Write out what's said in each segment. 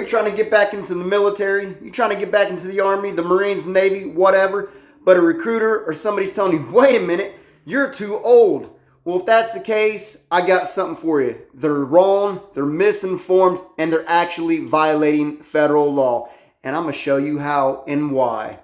you trying to get back into the military? You trying to get back into the Army, the Marines, Navy, whatever, but a recruiter or somebody's telling you, wait a minute, you're too old. Well, if that's the case, I got something for you. They're wrong, they're misinformed, and they're actually violating federal law. And I'm going to show you how and why.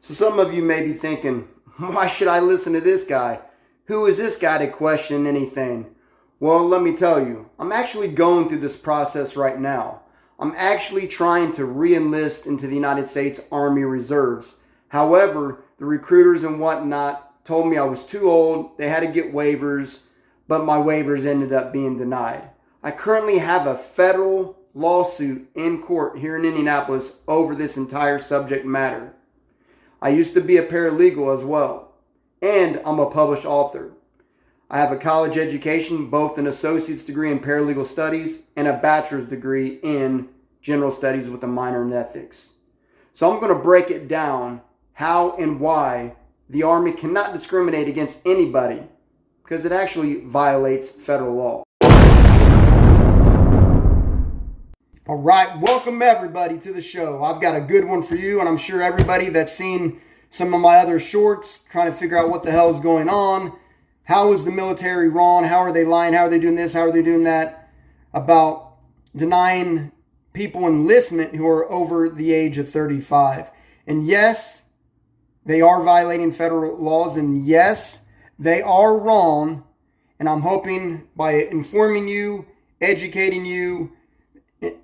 So some of you may be thinking, why should I listen to this guy? Who is this guy to question anything? Well, let me tell you, I'm actually going through this process right now. I'm actually trying to re-enlist into the United States Army Reserves. However, the recruiters and whatnot told me I was too old, they had to get waivers, but my waivers ended up being denied. I currently have a federal lawsuit in court here in Indianapolis over this entire subject matter. I used to be a paralegal as well, and I'm a published author. I have a college education, both an associate's degree in paralegal studies and a bachelor's degree in general studies with a minor in ethics. So I'm going to break it down how and why the Army cannot discriminate against anybody because it actually violates federal law. All right, welcome everybody to the show. I've got a good one for you, and I'm sure everybody that's seen some of my other shorts trying to figure out what the hell is going on. How is the military wrong? How are they lying? How are they doing this? How are they doing that? About denying people enlistment who are over the age of 35. And yes, they are violating federal laws. And yes, they are wrong. And I'm hoping by informing you, educating you,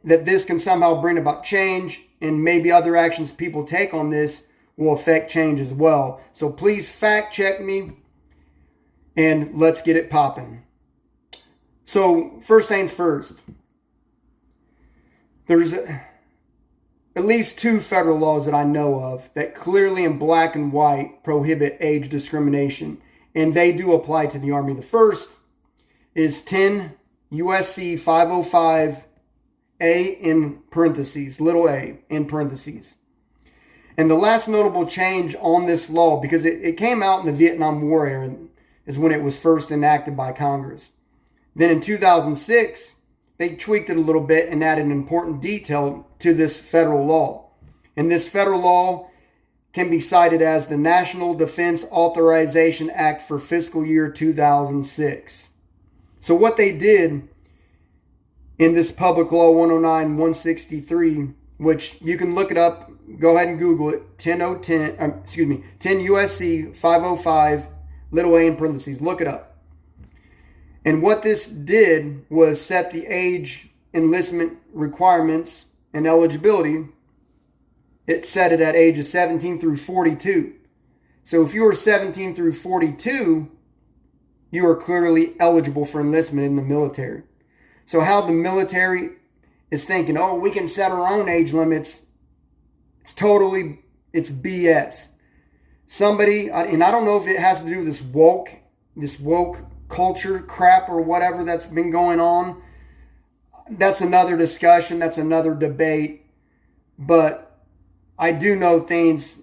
that this can somehow bring about change, and maybe other actions people take on this will affect change as well. So please fact check me. And let's get it popping. So first things first. There's at least two federal laws that I know of that clearly in black and white prohibit age discrimination. And they do apply to the Army. The first is 10 USC 505 A in parentheses, little a in parentheses. And the last notable change on this law, because it came out in the Vietnam War era, is when it was first enacted by Congress. Then in 2006, they tweaked it a little bit and added an important detail to this federal law. And this federal law can be cited as the National Defense Authorization Act for fiscal year 2006. So what they did in this Public Law 109-163, which you can look it up, go ahead and Google it, 10 USC 505 little a in parentheses, look it up. And what this did was set the age enlistment requirements and eligibility. It set it at ages 17 through 42. So if you are 17 through 42, you are clearly eligible for enlistment in the military. So how the military is thinking, oh, we can set our own age limits, it's BS. Somebody, and I don't know if it has to do with this woke culture crap or whatever that's been going on. That's another discussion. That's another debate. But I do know things,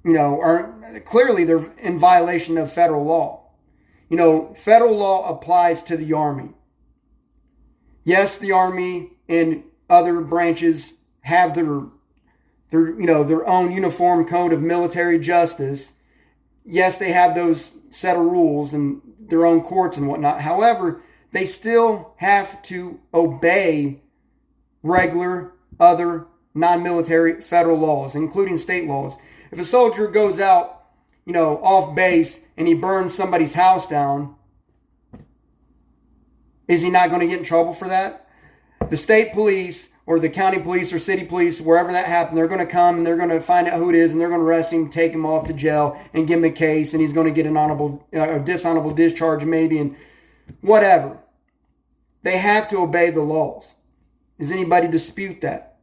are clearly they're in violation of federal law. Federal law applies to the Army. Yes, the Army and other branches have their own uniform code of military justice. Yes, they have those set of rules and their own courts and whatnot. However, they still have to obey regular other non-military federal laws, including state laws. If a soldier goes out, off base and he burns somebody's house down, is he not going to get in trouble for that? The state police or the county police or city police, wherever that happened, they're going to come and they're going to find out who it is and they're going to arrest him, take him off to jail and give him a case, and he's going to get a dishonorable discharge maybe, and whatever. They have to obey the laws. Does anybody dispute that?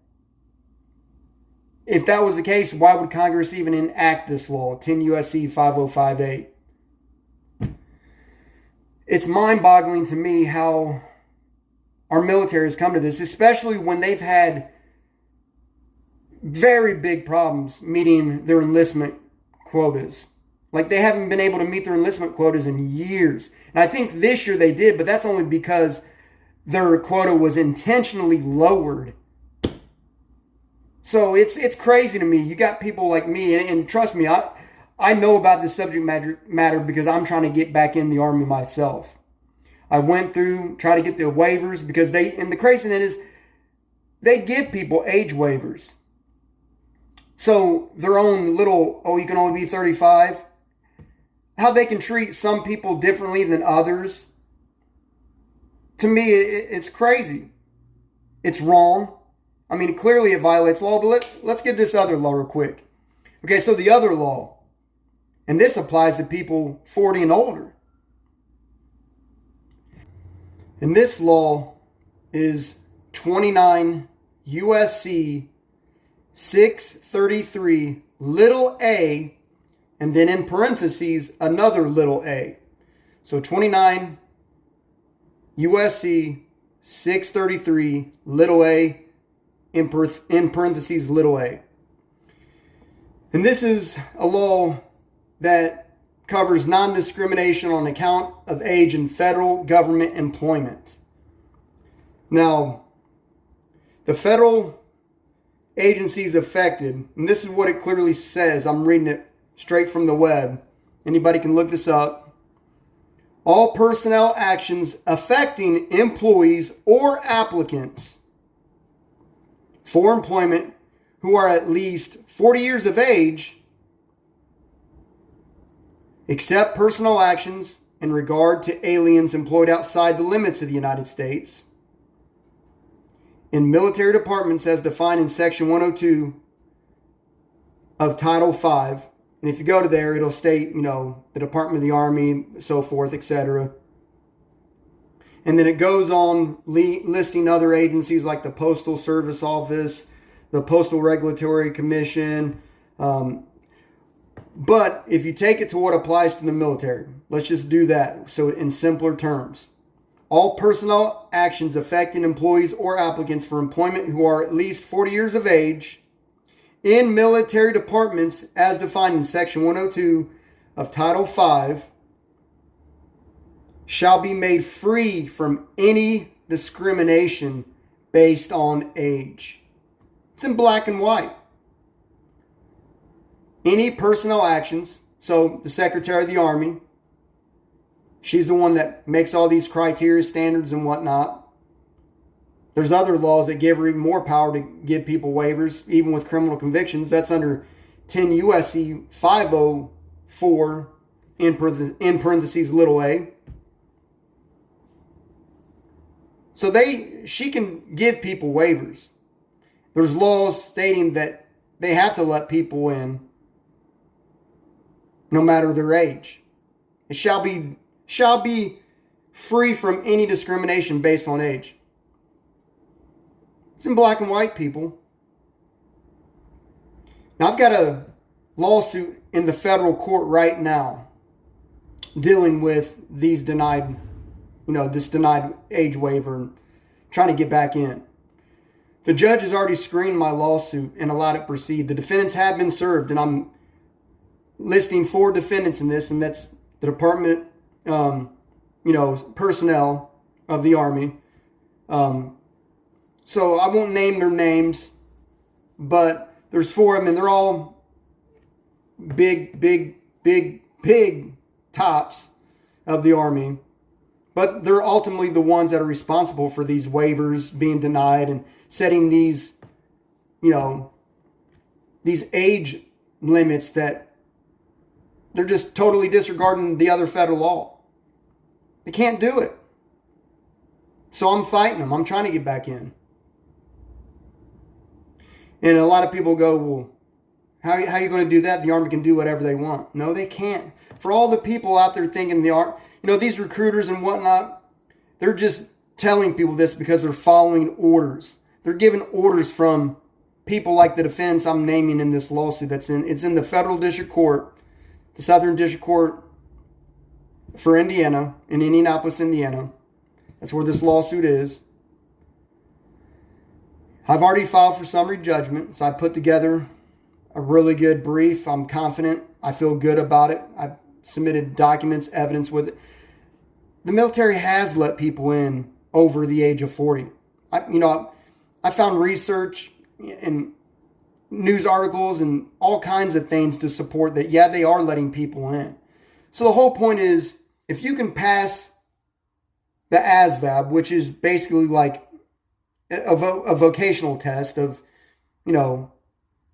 If that was the case, why would Congress even enact this law, 10 USC 505A? It's mind-boggling to me how our military has come to this, especially when they've had very big problems meeting their enlistment quotas. Like, they haven't been able to meet their enlistment quotas in years. And I think this year they did, but that's only because their quota was intentionally lowered. So it's crazy to me. You got people like me, and trust me, I know about this subject matter because I'm trying to get back in the Army myself. I went through, try to get the waivers because and the crazy thing is, they give people age waivers. So their own little, you can only be 35. How they can treat some people differently than others, to me, it's crazy. It's wrong. I mean, clearly it violates law, but let's get this other law real quick. Okay, so the other law, and this applies to people 40 and older. And this law is 29 USC 633 little a, and then in parentheses, another little a. So 29 USC 633 little a, in parentheses, little a. And this is a law that covers non-discrimination on account of age in federal government employment. Now, the federal agencies affected, and this is what it clearly says. I'm reading it straight from the web. Anybody can look this up. All personnel actions affecting employees or applicants for employment who are at least 40 years of age, except personnel actions in regard to aliens employed outside the limits of the United States, in military departments as defined in Section 102 of Title V. And if you go to there, it'll state, the Department of the Army, so forth, etc. And then it goes on listing other agencies like the Postal Service Office, the Postal Regulatory Commission. But if you take it to what applies to the military, let's just do that. So in simpler terms, all personnel actions affecting employees or applicants for employment who are at least 40 years of age in military departments as defined in Section 102 of Title V shall be made free from any discrimination based on age. It's in black and white. Any personnel actions, so the Secretary of the Army, she's the one that makes all these criteria, standards, and whatnot. There's other laws that give her even more power to give people waivers, even with criminal convictions. That's under 10 U.S.C. 504, in parentheses, little a. So she can give people waivers. There's laws stating that they have to let people in no matter their age. It shall be free from any discrimination based on age. It's in black and white, people. Now, I've got a lawsuit in the federal court right now dealing with these denied age waiver and trying to get back in. The judge has already screened my lawsuit and allowed it to proceed. The defendants have been served, and I'm listing 4 defendants in this, and that's the Department, personnel of the Army. So I won't name their names, but there's 4 of them, and they're all big tops of the Army. But they're ultimately the ones that are responsible for these waivers being denied and setting these age limits that they're just totally disregarding the other federal law. They can't do it. So I'm fighting them. I'm trying to get back in. And a lot of people go, well, how are you going to do that? The Army can do whatever they want. No, they can't. For all the people out there thinking these recruiters and whatnot, they're just telling people this because they're following orders. They're giving orders from people like the defense I'm naming in this lawsuit. It's in the Federal District Court, the Southern District Court for Indiana, in Indianapolis, Indiana. That's where this lawsuit is. I've already filed for summary judgment, so I put together a really good brief. I'm confident. I feel good about it. I've submitted documents, evidence with it. The military has let people in over the age of 40. I found research and news articles and all kinds of things to support that, yeah, they are letting people in. So the whole point is, if you can pass the ASVAB, which is basically like a vocational test of,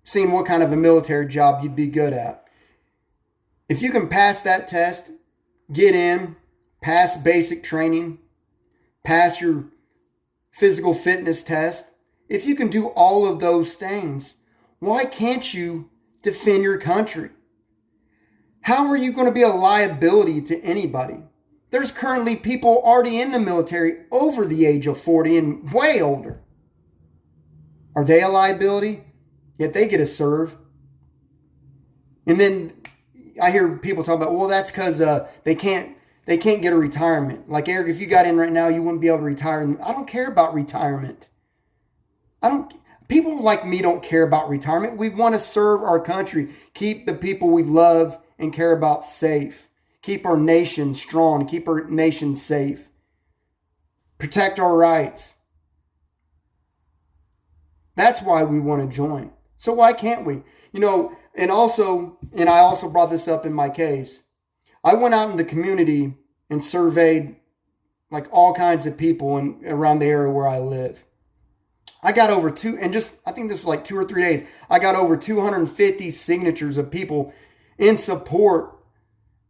seeing what kind of a military job you'd be good at. If you can pass that test, get in, pass basic training, pass your physical fitness test, if you can do all of those things, why can't you defend your country? How are you going to be a liability to anybody? There's currently people already in the military over the age of 40 and way older. Are they a liability? Yet they get to serve. And then I hear people talk about, well, that's because they can't get a retirement. Like, Eric, if you got in right now, you wouldn't be able to retire. I don't care about retirement. People like me don't care about retirement. We want to serve our country, keep the people we love and care about safe, keep our nation strong, keep our nation safe, protect our rights. That's why we want to join. So why can't we? And I also brought this up in my case. I went out in the community and surveyed like all kinds of people around the area where I live. I got over I think this was like 2 or 3 days, I got over 250 signatures of people in support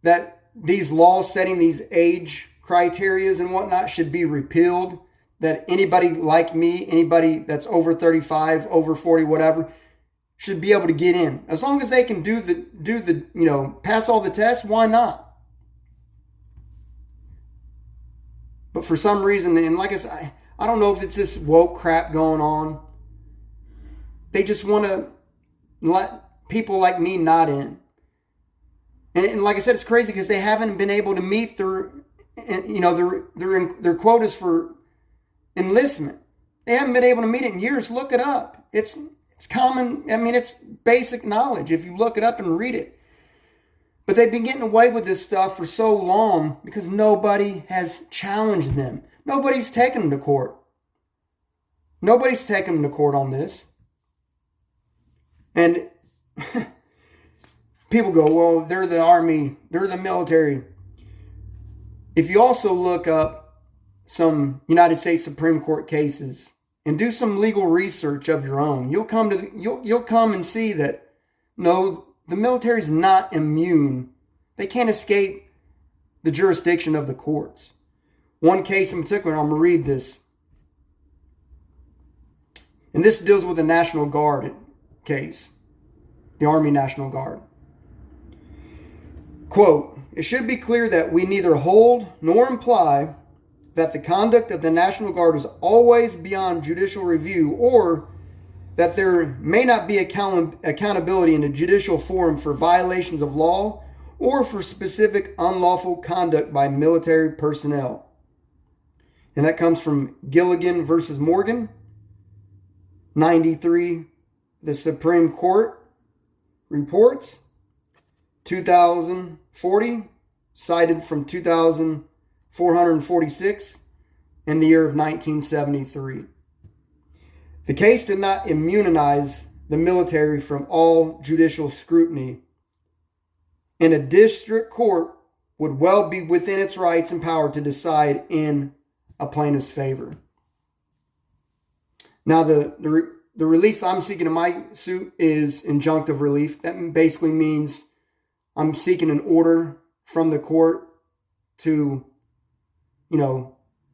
that these laws setting these age criterias and whatnot should be repealed, that anybody like me, anybody that's over 35, over 40, whatever, should be able to get in. As long as they can do the pass all the tests, why not? But for some reason, and like I said, I don't know if it's this woke crap going on. They just want to let people like me not in. And like I said, it's crazy because they haven't been able to meet their quotas for enlistment. They haven't been able to meet it in years. Look it up. It's common. It's basic knowledge if you look it up and read it. But they've been getting away with this stuff for so long because nobody has challenged them. Nobody's taken them to court. Nobody's taken them to court on this. And people go, well, they're the army, they're the military. If you also look up some United States Supreme Court cases and do some legal research of your own, you'll come and see that no, the military is not immune. They can't escape the jurisdiction of the courts. One case in particular, I'm going to read this. And this deals with the National Guard case, the Army National Guard. Quote, "It should be clear that we neither hold nor imply that the conduct of the National Guard is always beyond judicial review, or that there may not be accountability in a judicial forum for violations of law or for specific unlawful conduct by military personnel." And that comes from Gilligan versus Morgan, 93, the Supreme Court reports, 2040, cited from 2446 in the year of 1973. The case did not immunize the military from all judicial scrutiny, and a district court would well be within its rights and power to decide in a plaintiff's favor. Now, the relief I'm seeking in my suit is injunctive relief. That basically means I'm seeking an order from the court to,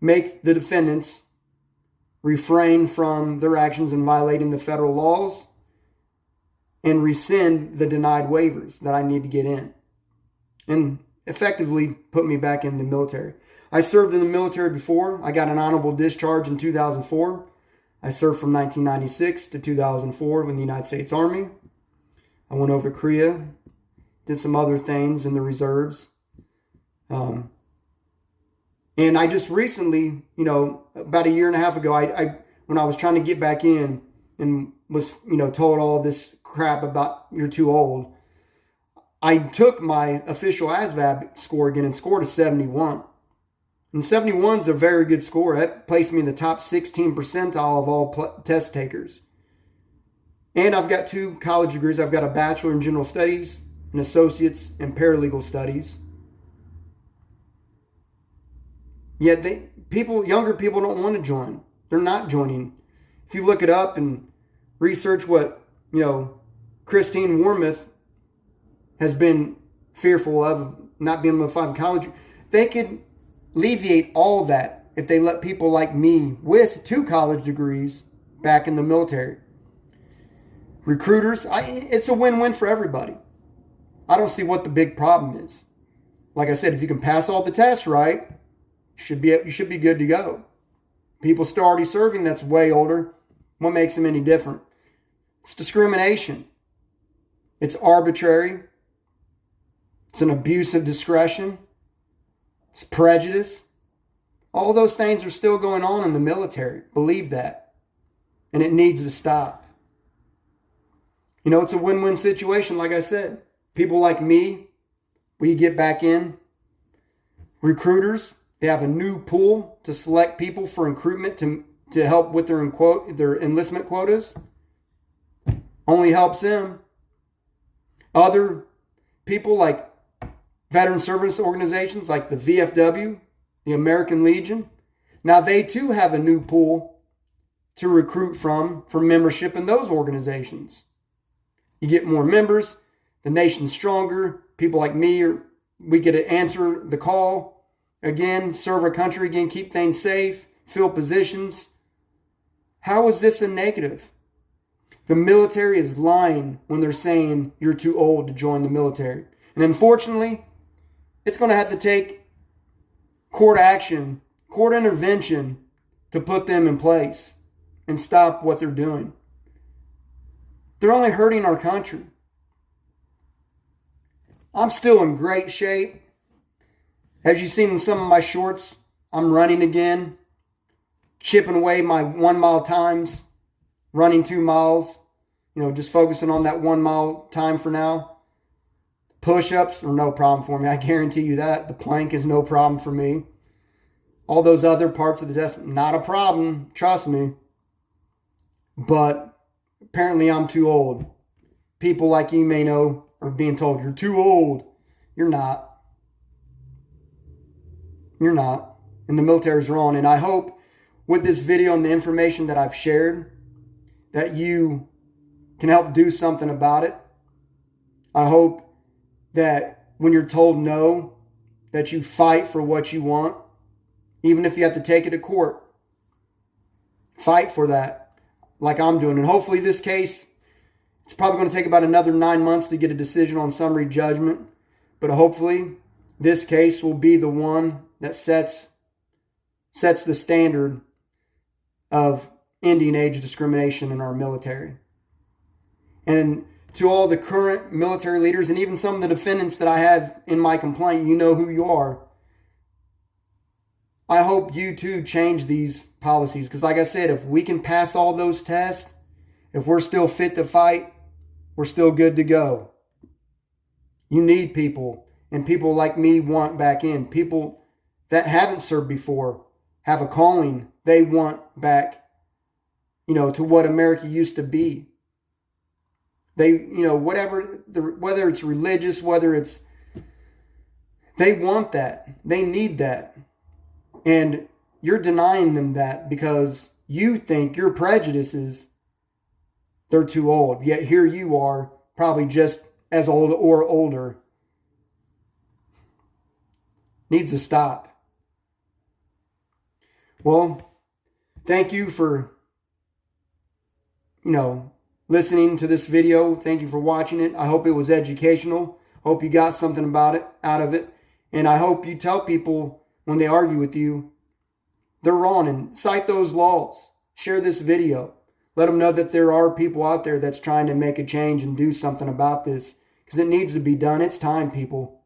make the defendants refrain from their actions in violating the federal laws and rescind the denied waivers that I need to get in, and effectively put me back in the military. I served in the military before. I got an honorable discharge in 2004. I served from 1996 to 2004 in the United States Army. I went over to Korea, did some other things in the reserves. And I just recently, about a year and a half ago, when when I was trying to get back in and was, told all this crap about you're too old, I took my official ASVAB score again and scored a 71. And 71 is a very good score. That placed me in the top 16 percentile of all test takers. And I've got 2 college degrees. I've got a bachelor in general studies, an associate's in paralegal studies. Yet younger people don't want to join. They're not joining. If you look it up and research what, Christine Wormuth has been fearful of not being able to find college, they could alleviate all that if they let people like me with 2 college degrees back in the military. Recruiters, it's a win-win for everybody. I don't see what the big problem is. Like I said, if you can pass all the tests right, you should be good to go. People still already serving that's way older. What makes them any different? It's discrimination. It's arbitrary. It's an abuse of discretion. It's prejudice. All those things are still going on in the military. Believe that. And it needs to stop. It's a win-win situation, like I said. People like me, we get back in. Recruiters, they have a new pool to select people for recruitment to help with their enlistment quotas. Only helps them. Other people like veteran service organizations like the VFW, the American Legion, now they too have a new pool to recruit from for membership in those organizations. You get more members, the nation's stronger. People like me, we get to answer the call again, serve our country again, keep things safe, fill positions. How is this a negative? The military is lying when they're saying you're too old to join the military. And unfortunately, it's going to have to take court action, court intervention to put them in place and stop what they're doing. They're only hurting our country. I'm still in great shape. As you've seen in some of my shorts, I'm running again, chipping away my 1 mile times, running 2 miles, just focusing on that 1 mile time for now. Push-ups are no problem for me. I guarantee you that. The plank is no problem for me. All those other parts of the test, not a problem. Trust me. But apparently I'm too old. People like you may know are being told, you're too old. You're not. You're not. And the military's wrong. And I hope with this video and the information that I've shared that you can help do something about it. I hope that when you're told no, that you fight for what you want, even if you have to take it to court. Fight for that, like I'm doing. And hopefully this case, it's probably going to take about another 9 months to get a decision on summary judgment. But hopefully this case will be the one that sets the standard of ending age discrimination in our military. And to all the current military leaders and even some of the defendants that I have in my complaint, you know who you are. I hope you too change these policies. Because like I said, if we can pass all those tests, if we're still fit to fight, we're still good to go. You need people. And people like me want back in. People that haven't served before have a calling. They want back, to what America used to be. They, whether it's religious, they want that. They need that. And you're denying them that because you think your prejudices, they're too old. Yet here you are, probably just as old or older. Needs to stop. Well, thank you for, listening to this video. Thank you for watching it. I hope it was educational. Hope you got something out of it. And I hope you tell people when they argue with you, they're wrong, and cite those laws. Share this video. Let them know that there are people out there that's trying to make a change and do something about this. Because it needs to be done. It's time, people.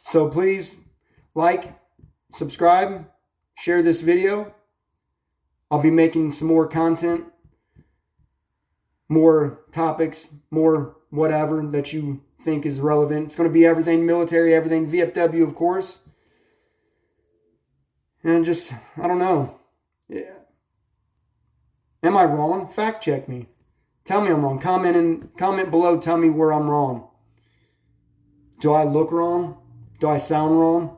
So please like, subscribe, share this video. I'll be making some more content, more topics, more whatever that you think is relevant. It's going to be everything military, everything VFW, of course. And just, I don't know. Yeah. Am I wrong? Fact check me. Tell me I'm wrong. Comment below. Tell me where I'm wrong. Do I look wrong? Do I sound wrong?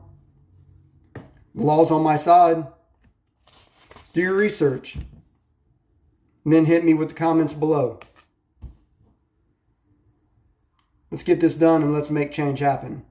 The law's on my side. Do your research. And then hit me with the comments below. Let's get this done and let's make change happen.